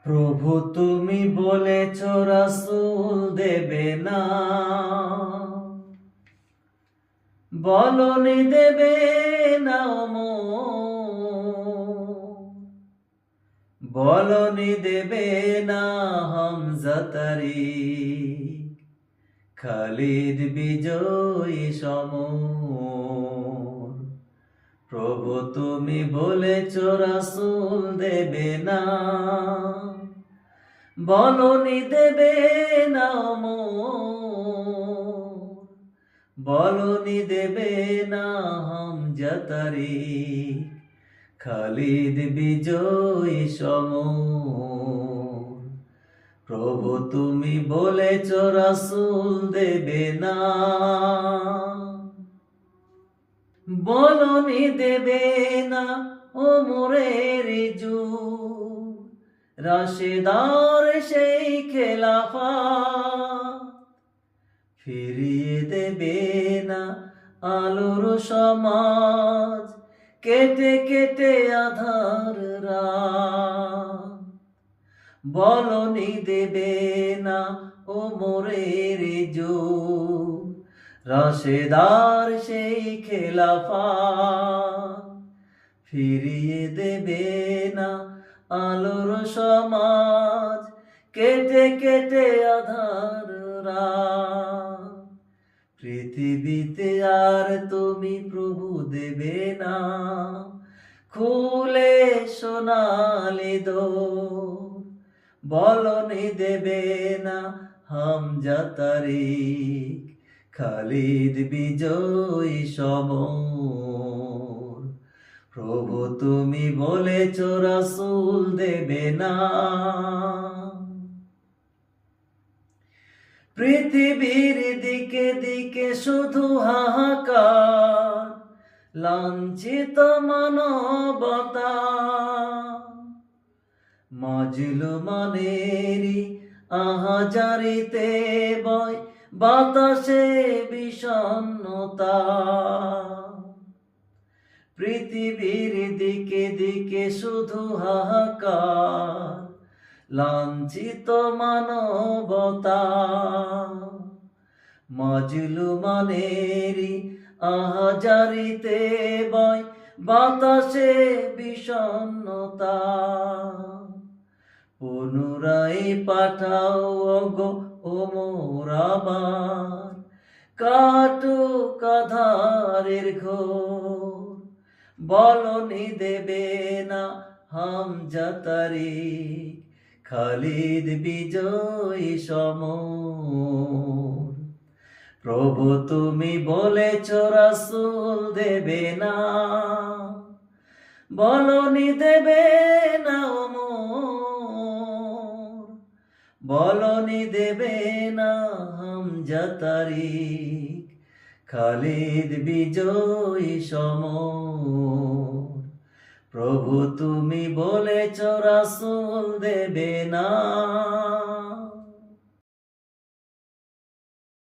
প্রভু তুমি বলেছ রাসূল দেবে না, বলনি দেবে না বলনি দেবে না হামজা তারিক, খালিদ বিজয়ী সমর। প্রভু তুমি বলেছ রাসূল দেবে না, বলনি দেবে না বলনি দেবে না হামজা তারিক, খালিদ বিজয়ী সমর। প্রভু তুমি বলেছ রাসূল দেবে না, বলনি দেবে না ওমরের যুগ, রাশেদার সেই খেলাফত, ফিরিয়ে দেবে না আলোর সমাজ, কেটে কেটে আধার রাত। বলনি দেবে না ওমরের যুগ, রাশেদার সেই খেলাফত, ফিরিয়ে দেবে না আলোর সমাজ, কেটে কেটে আধার রাত। পৃথিবীতে আর তুমি প্রভু দেবে না, খুলে সোনালি দোর। বলনি দেবে না হামজা তারিক, খালিদ বিজয়ী সমর। প্রভু তুমি বলেছ রাসূল দেবে না, পৃথিবীর দিকে দিকে শুধু হাহাকার, লাঞ্ছিত মানবতা, মাজলুমানেরই আহাজারিতে বয় বাতাসে বিষণ্ণতা। পৃথিবীর দিকে দিকে শুধু হাহাকার, লাঞ্ছিত মানবতা, মাজলুমানেরই আহাজারিতে বয় বাতাসে বিষণ্ণতা। পুনরায় পাঠাও ওগো ওমর আমার, কাটুক আঁধারের ঘোর। বলনি দেবে না হামজা তারিক, খালিদ বিজয়ী সমর। প্রভু তুমি বলেছ রাসূল দেবে না, বলনি দেবে না বলনি দেবে না হামজা তারিক, খালিদ বিজয়ী সমর। প্রভু তুমি বলেছ রাসূল দেবে না।